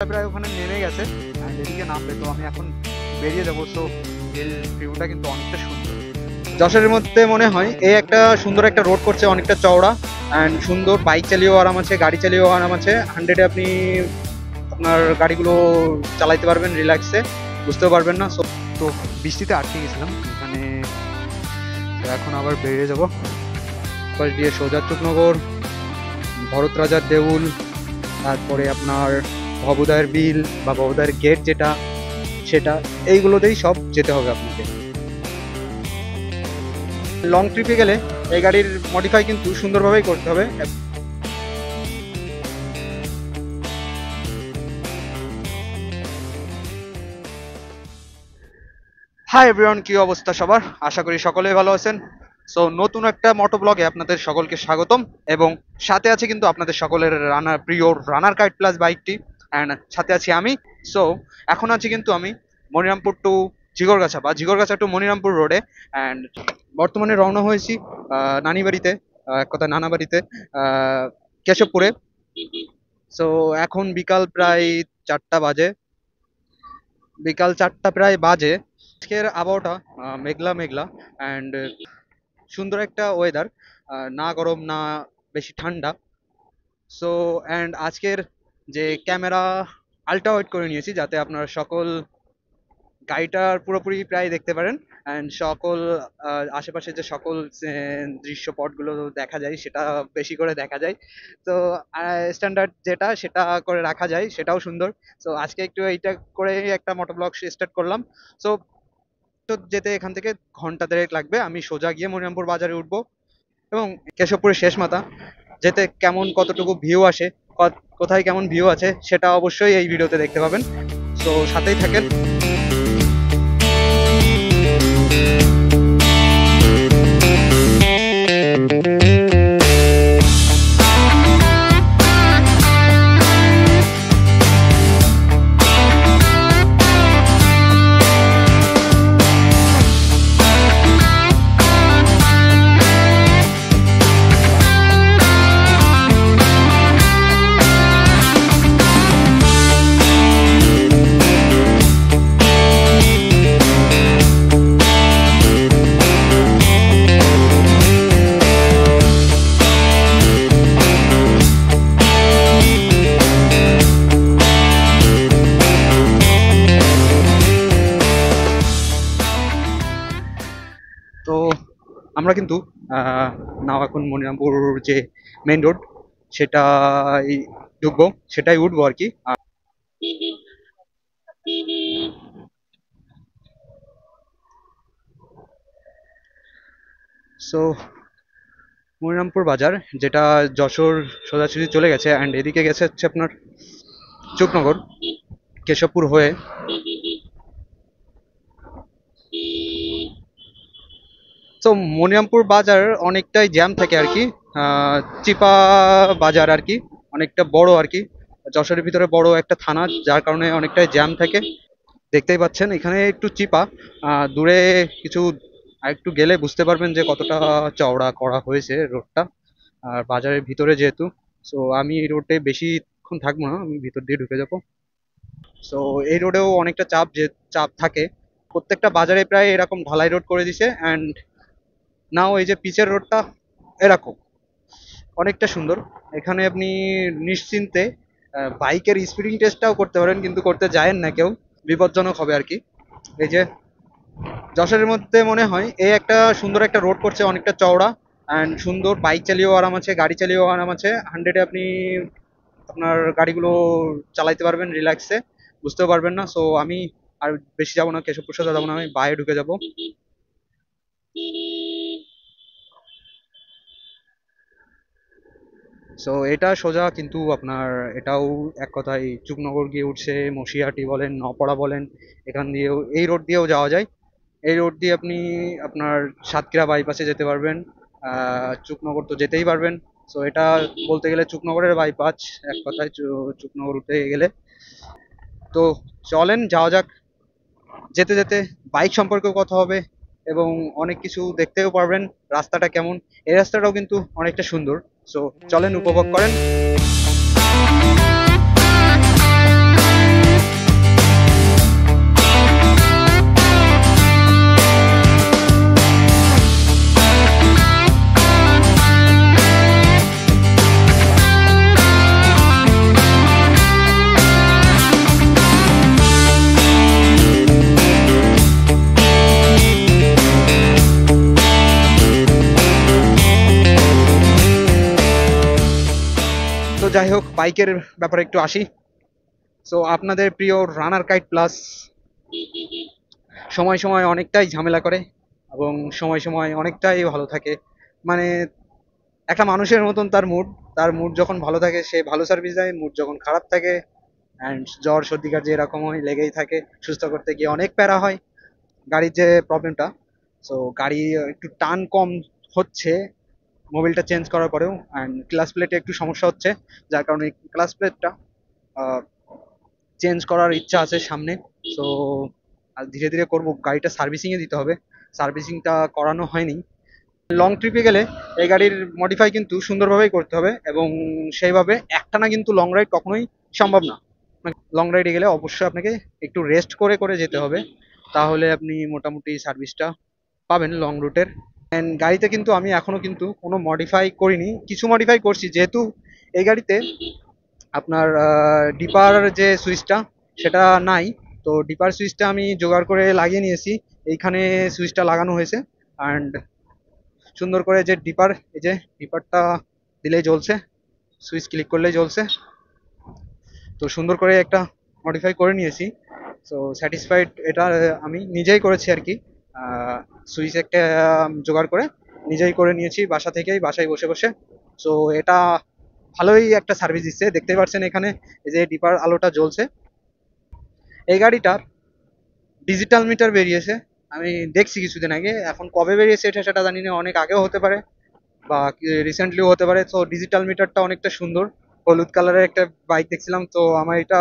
প্রায় ওখানে নেমে গেছে আর এদিকে নামবে, তো আমি এখন বেরিয়ে যাবো। সো এর ভিউটা কিন্তু অনেকটা সুন্দর। যশোরের মধ্যে মনে হয় এই একটা সুন্দর একটা রোড করছে, অনেকটা চওড়া অ্যান্ড সুন্দর। বাইক চালিয়েও আরাম আছে, গাড়ি চালিয়েও আরাম আছে। 100-এ আপনি আপনার গাড়িগুলো চালাইতে পারবেন রিল্যাক্সে, বুঝতেও পারবেন না। সো তো বৃষ্টিতে আটকে গেছিলাম এখানে, তো এখন আবার বেরিয়ে যাবো। পাশ দিয়ে সোজা চুকনগর, ভরত রাজার দেউল, তারপরে আপনার ভবদায়ের বিল বা ভবদায়ের গেট যেটা, সেটা এইগুলোতেই সব যেতে হবে আপনাকে। লং ট্রিপে গেলে এই গাড়ির মডিফাই কিন্তু সুন্দরভাবেই করতে হবে। হাই এভরিওয়ান, কি অবস্থা সবার? আশা করি সকলেই ভালো আছেন। সো নতুন একটা মোটো ব্লগে আপনাদের সকলকে স্বাগতম, এবং সাথে আছে কিন্তু আপনাদের সকলের রানার প্রিয় রানার কাইট প্লাস বাইকটি, অ্যান্ড সাথে আছি আমি। সো এখন আছি কিন্তু আমি মনিরামপুর টু জিগরগাছা বা জিগরগাছা টু মনিরামপুর রোডে, অ্যান্ড বর্তমানে রওনা হয়েছি নানি বাড়িতে, এক কথা নানা বাড়িতে, কেশবপুরে। সো এখন বিকাল প্রায় 4টা বাজে, বিকাল 4টা প্রায় বাজে। আজকের আবহাওয়াটা মেঘলা মেঘলা অ্যান্ড সুন্দর একটা ওয়েদার, না গরম না বেশি ঠান্ডা। সো অ্যান্ড আজকের যে ক্যামেরা আল্ট্রা ওয়াইড করে নিয়েছি, যাতে আপনারা সকল গাড়িটার পুরোপুরি প্রায় দেখতে পারেন, অ্যান্ড সকল আশেপাশে যে সকল দৃশ্যপটগুলো দেখা যায় সেটা বেশি করে দেখা যায়। তো স্ট্যান্ডার্ড যেটা সেটা করে রাখা যায়, সেটাও সুন্দর। সো আজকে একটু এইটা করে একটা মোটো ব্লগ স্টার্ট করলাম। সো তো যেতে এখান থেকে ঘন্টা দেড়েক লাগবে। আমি সোজা গিয়ে মনিরামপুর বাজারে উঠবো, এবং কেশবপুরের শেষ মাথা যেতে কেমন কতটুকু ভিউ আসে, কোথায় কেমন ভিউ আছে, সেটা অবশ্যই এই ভিডিওতে দেখতে পাবেন। সো সাথেই থাকেন। তো আমরা কিন্তু নাও এখন মনিরামপুর যে মেইন রোড সেটাই ঢুকবো, সেটাই উঠবো আর কি। সো মনিরামপুর বাজার, যেটা যশোর সোজাসুজি চলে গেছে, অ্যান্ড এদিকে গেছে হচ্ছে আপনার চুকনগর কেশবপুর হয়ে। তো মনিরামপুর বাজার অনেকটাই জ্যাম থাকে আর কি, চিপা বাজার আর কি, অনেকটা বড় আর কি। যশোরের ভিতরে বড় একটা থানা, যার কারণে অনেকটাই জ্যাম থাকে। দেখতেই পাচ্ছেন এখানে একটু চিপা, দূরে কিছু আর একটু গেলে বুঝতে পারবেন যে কতটা চওড়া করা হয়েছে রোডটা, আর বাজারের ভিতরে যেহেতু। সো আমি এই রোডে বেশিক্ষণ থাকবো না, আমি ভিতর দিয়ে ঢুকে যাবো। সো এই রোডেও অনেকটা চাপ থাকে। প্রত্যেকটা বাজারে প্রায় এরকম ঢালাই রোড করে দিছে, অ্যান্ড নাও এই যে পিচের রোডটা এরকম অনেকটা সুন্দর। এখানে আপনি নিশ্চিন্তে বাইকের স্পিডিং টেস্টটাও করতে পারেন, কিন্তু করতে যায়েন না কেউ, বিপজ্জনক হবে আর কি। এই যে যশোরের মধ্যে মনে হয় এই একটা সুন্দর একটা রোড করছে, অনেকটা চওড়া অ্যান্ড সুন্দর। বাইক চালিয়েও আরাম আছে, গাড়ি চালিয়েও আরাম আছে। 100-এ আপনি আপনার গাড়িগুলো চালাইতে পারবেন রিল্যাক্সে, বুঝতেও পারবেন না। সো আমি আর বেশি যাবো না, কেশবপুর সোজা যাবো না, আমি বাইরে ঢুকে যাবো। সো এটা সোজা কিন্তু আপনার এটাও এক কথায় চুকনগর গিয়ে উঠছে, মসিয়াটি বলেন, নপাড়া বলেন, এখান দিয়েও এই রোড দিয়েও যাওয়া যায়। এই রোড দিয়ে আপনি আপনার সাতক্ষীরা বাইপাসে যেতে পারবেন, চুকনগর তো যেতেই পারবেন। সো এটা বলতে গেলে চুকনগরের বাইপাস, এক কথায় চুকনগর উঠতে গেলে। তো চলেন যাওয়া যাক। যেতে যেতে বাইক সম্পর্কেও কথা হবে, এবং অনেক কিছু দেখতেও পারবেন রাস্তাটা কেমন। এই রাস্তাটাও কিন্তু অনেকটা সুন্দর। সো চলেন উপভোগ করেন। হোক, বাইকের ব্যাপারে একটু আসি। সো আপনাদের প্রিয় রানার কাইট প্লাস সময় সময় অনেকটাই ঝামেলা করে এবং সময় সময় অনেকটাই ভালো থাকে। মানে একটা মানুষের মতন তার মুড যখন ভালো থাকে সে ভালো সার্ভিস দেয়, মুড যখন খারাপ থাকে অ্যান্ড জ্বর সর্দি কাশি এরকম হয় লেগেই থাকে, সুস্থ করতে গিয়ে অনেক প্যারা হয় গাড়ির যে প্রবলেমটা। সো গাড়ি একটু টান কম হচ্ছে মোবিলটা চেঞ্জ করার পরেও, অ্যান্ড ক্লাস প্লেটে একটু সমস্যা হচ্ছে, যার কারণে ক্লাস প্লেটটা চেঞ্জ করার ইচ্ছা আছে সামনে। সো ধীরে ধীরে করবো, গাড়িটা সার্ভিসিংয়ে দিতে হবে, সার্ভিসিংটা করানো হয়নি। লং ট্রিপে গেলে এই গাড়ির মডিফাই কিন্তু সুন্দরভাবেই করতে হবে এবং সেইভাবে একটানা কিন্তু লং রাইড কখনোই সম্ভব না। লং রাইডে গেলে অবশ্যই আপনাকে একটু রেস্ট করে করে যেতে হবে, তাহলে আপনি মোটামুটি সার্ভিসটা পাবেন লং রুটের। অ্যান্ড গাড়িতে কিন্তু আমি এখনো কিন্তু কোনো মডিফাই করিনি, কিছু মডিফাই করছি যেহেতু এই গাড়িতে আপনার ডিপার যে সুইচটা সেটা নাই। তো ডিপার সুইচটা আমি জোগাড় করে লাগিয়ে নিয়েছি, এইখানে সুইচটা লাগানো হয়েছে। অ্যান্ড সুন্দর করে যে ডিপার, এই যে ডিপারটা দিলেই জ্বলছে, সুইচ ক্লিক করলেই জ্বলছে। তো সুন্দর করে একটা মডিফাই করে নিয়েছি। সো স্যাটিসফাইড, এটা আমি নিজেই করেছি আর কি। সুইচ একটা জোগাড় করে নিজেই করে নিয়েছি বাসা থেকেই, বাসায় বসে বসে। সো এটা ভালোই একটা সার্ভিস দিচ্ছে, দেখতেই পাচ্ছেন এখানে এই যে ডিপার আলোটা জ্বলছে। এই গাড়িটা ডিজিটাল মিটার বেরিয়েছে, আমি দেখছি কিছুদিন আগে, এখন কবে বেরিয়েছে এটা সেটা জানি না, অনেক আগেও হতে পারে বা রিসেন্টলিও হতে পারে। তো ডিজিটাল মিটারটা অনেকটা সুন্দর, হলুদ কালারের একটা বাইক দেখছিলাম, তো আমার এটা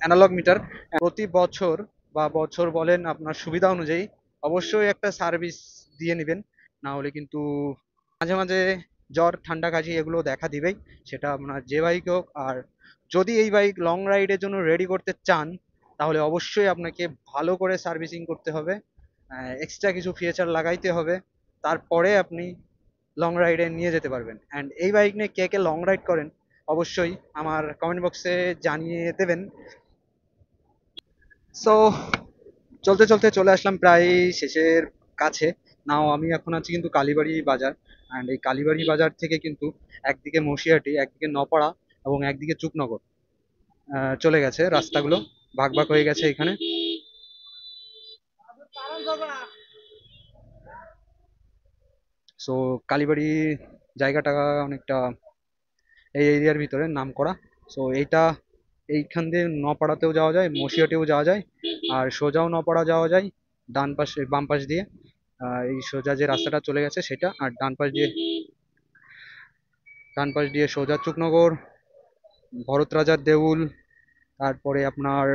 অ্যানালগ মিটার। প্রতি বছর বা বছর বলেন আপনার সুবিধা অনুযায়ী অবশ্যই একটা সার্ভিস দিয়ে নেবেন, না হলে কিন্তু মাঝে মাঝে জ্বর ঠান্ডা কাশি এগুলো দেখা দিবেই, সেটা আপনার যে বাইক হোক। আর যদি এই বাইক লং রাইডের জন্য রেডি করতে চান তাহলে অবশ্যই আপনাকে ভালো করে সার্ভিসিং করতে হবে, এক্সট্রা কিছু ফিচার লাগাইতে হবে, তারপরে আপনি লং রাইডে নিয়ে যেতে পারবেন। অ্যান্ড এই বাইক নিয়ে কে কে লং রাইড করেন অবশ্যই আমার কমেন্ট বক্সে জানিয়ে দেবেন। সো চলতে চলতে চলে আসলাম প্রায় শেষের কাছে। নাও আমি এখন আছি কিন্তু কালীবাড়ি বাজার, অ্যান্ড এই কালীবাড়ি বাজার থেকে কিন্তু একদিকে মসিয়াটি, একদিকে নপাড়া এবং একদিকে চুকনগর চলে গেছে, রাস্তাগুলো ভাগ ভাগ হয়ে গেছে এখানে। সো কালীবাড়ি জায়গাটা অনেকটা এই এরিয়ার ভিতরে নাম করা। সো এইটা, এইখান দিয়ে নপাড়াতেও যাওয়া যায়, মসিয়াটেও যাওয়া যায়, আর সোজাও নপাড়া যাওয়া যায় ডান পাশে বাম পাশ দিয়ে। এই সোজা যে রাস্তাটা চলে গেছে সেটা, আর ডান পাশ দিয়ে সোজা চুকনগর, ভরত রাজার দেউল, তারপরে আপনার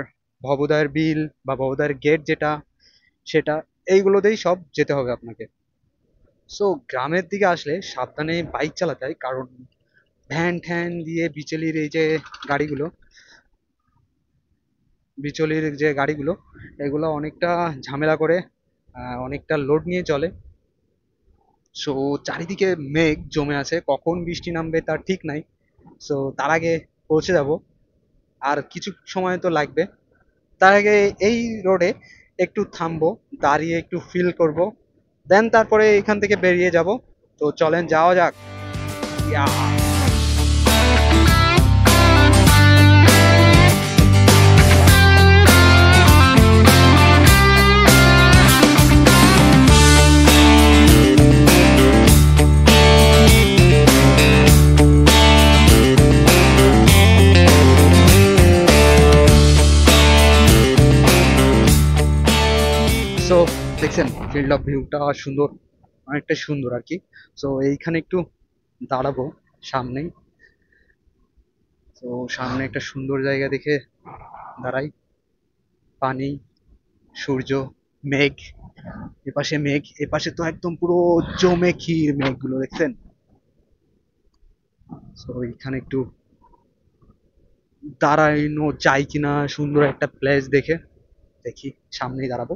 ভবদয়ের বিল বা ভবদয়ের গেট যেটা, সেটা এইগুলোতেই সব যেতে হবে আপনাকে। সো গ্রামের দিকে আসলে সাবধানে বাইক চালাতে হয়, কারণ ভ্যান ঠ্যান দিয়ে গাড়িগুলো বিচলির যে গাড়িগুলো এগুলো অনেকটা ঝামেলা করে, অনেকটা লোড নিয়ে চলে। সো চারিদিকে মেঘ জমে আছে, কখন বৃষ্টি নামবে তার ঠিক নাই। সো তার আগে পৌঁছে যাব, আর কিছু সময় তো লাগবে। তার আগে এই রোডে একটু থামবো, দাঁড়িয়ে একটু ফিল করব, দেন তারপরে এখান থেকে বেরিয়ে যাব। তো চলেন যাওয়া যাক। ইয়া। সো দেখছেন ফিল্ড অফ ভিউটা সুন্দর, অনেকটা সুন্দর আর কি। সো এইখানে একটু দাঁড়াবো সামনেই। তো সামনে একটা সুন্দর জায়গা দেখে দাঁড়াই, পানি, সূর্য, মেঘ, এপাশে মেঘ, এপাশে তো একদম পুরো জমে ক্ষীর মেঘগুলো দেখছেন। তো এইখানে একটু দাঁড়ানো যায় কিনা সুন্দর একটা প্লেস দেখে, দেখি সামনেই দাঁড়াবো।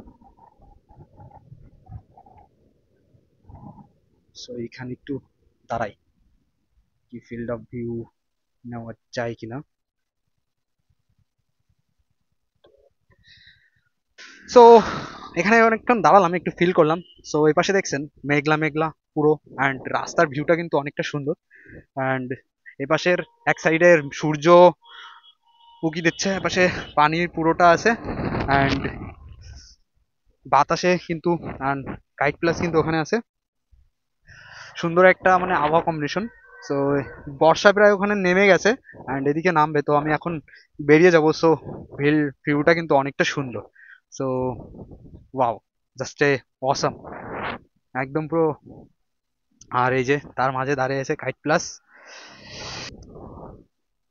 সো এইখানে একটু দাঁড়াই, কি ফিল্ড অফ ভিউ নেওয়া যায় কিনা। সো এখানে অনেকক্ষণ দাঁড়ালাম, একটু ফিল করলাম। সো এই পাশে দেখছেন মেঘলা মেঘলা পুরো, অ্যান্ড রাস্তার ভিউটা কিন্তু অনেকটা সুন্দর। অ্যান্ড এপাশের এক সাইডের সূর্য উকি দিচ্ছে, এপাশে পানির পুরোটা আছে অ্যান্ড বাতাসে কিন্তু কাইট প্লাস কিন্তু ওখানে আছে। সুন্দর একটা মানে আবহাওয়া কম্বিনেশন। সো বর্ষা প্রায় ওখানে নেমে গেছে অ্যান্ড এদিকে নামবে, তো আমি এখন বেরিয়ে যাবো। সো ভিউটা কিন্তু অনেকটা সুন্দর। So wow, just a awesome, একদম পুরো। আর এই যে তার মাঝে দাঁড়িয়ে আছে কাইট প্লাস।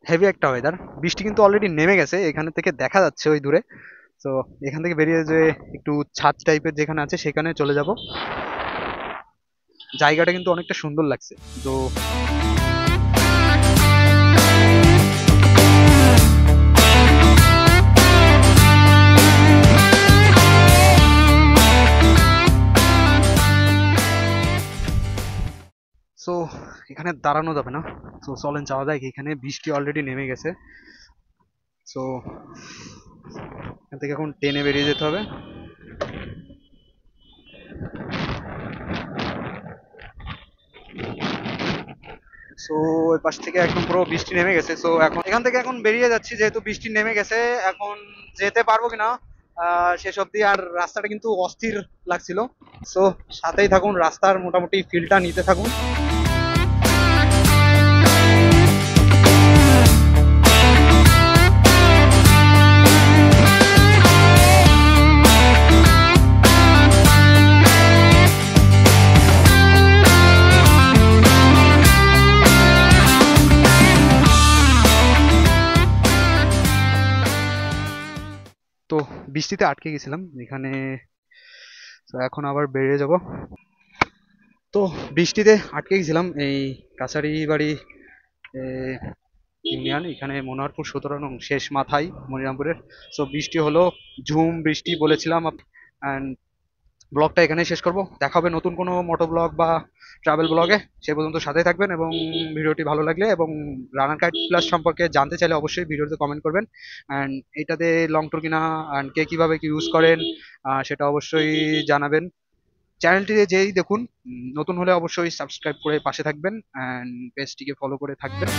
হেভি একটা ওয়েদার। বৃষ্টি কিন্তু অলরেডি নেমে গেছে, এখানে থেকে দেখা যাচ্ছে ওই দূরে। তো এখান থেকে বেরিয়ে যে একটু ছাদ টাইপের যেখানে আছে সেখানে চলে যাব। জায়গাটা কিন্তু অনেকটা সুন্দর লাগছে। তো সো এখানে দাঁড়ানো যাবে না, সো চলেন যাওয়া যায়। এখানে বৃষ্টি অলরেডি নেমে গেছে। সো এখান থেকে এখন ট্রেনে বেরিয়ে যেতে হবে। সো ওই পাশ থেকে একদম পুরো বৃষ্টি নেমে গেছে। সো এখন এখান থেকে এখন বেরিয়ে যাচ্ছি, যেহেতু বৃষ্টি নেমে গেছে। এখন যেতে পারবো কিনা শেষ অবধি। আর রাস্তাটা কিন্তু অস্থির লাগছিল। সো সাথেই থাকুন, রাস্তার মোটামুটি ফিলটা নিতে থাকুন। তো বৃষ্টিতে আটকে গেছিলাম এখানে, তো এখন আবার বেরিয়ে যাব। তো বৃষ্টিতে আটকে গেছিলাম এই কাছারি বাড়ি ইউনিয়ন, এখানে মনোহরপুর 17 নং শেষ মাথায় মনিরামপুরের। সো বৃষ্টি হলো, ঝুম বৃষ্টি বলেছিলাম। অ্যান্ড ব্লগটা এখানেই শেষ করব। দেখা হবে নতুন কোনো মোটো ব্লগ বা ট্রাভেল ব্লগে। সে পর্যন্ত সাথে থাকবেন, এবং ভিডিওটি ভালো লাগলে এবং রানার কাইট প্লাস সম্পর্কে জানতে চাইলে অবশ্যই ভিডিওতে কমেন্ট করবেন। অ্যান্ড এটাতে লং ট্যুর কিনা অ্যান্ড কে কীভাবে কি ইউজ করেন সেটা অবশ্যই জানাবেন। চ্যানেলটি যেই দেখুন, নতুন হলে অবশ্যই সাবস্ক্রাইব করে পাশে থাকবেন অ্যান্ড পেজটিকে ফলো করে থাকবেন।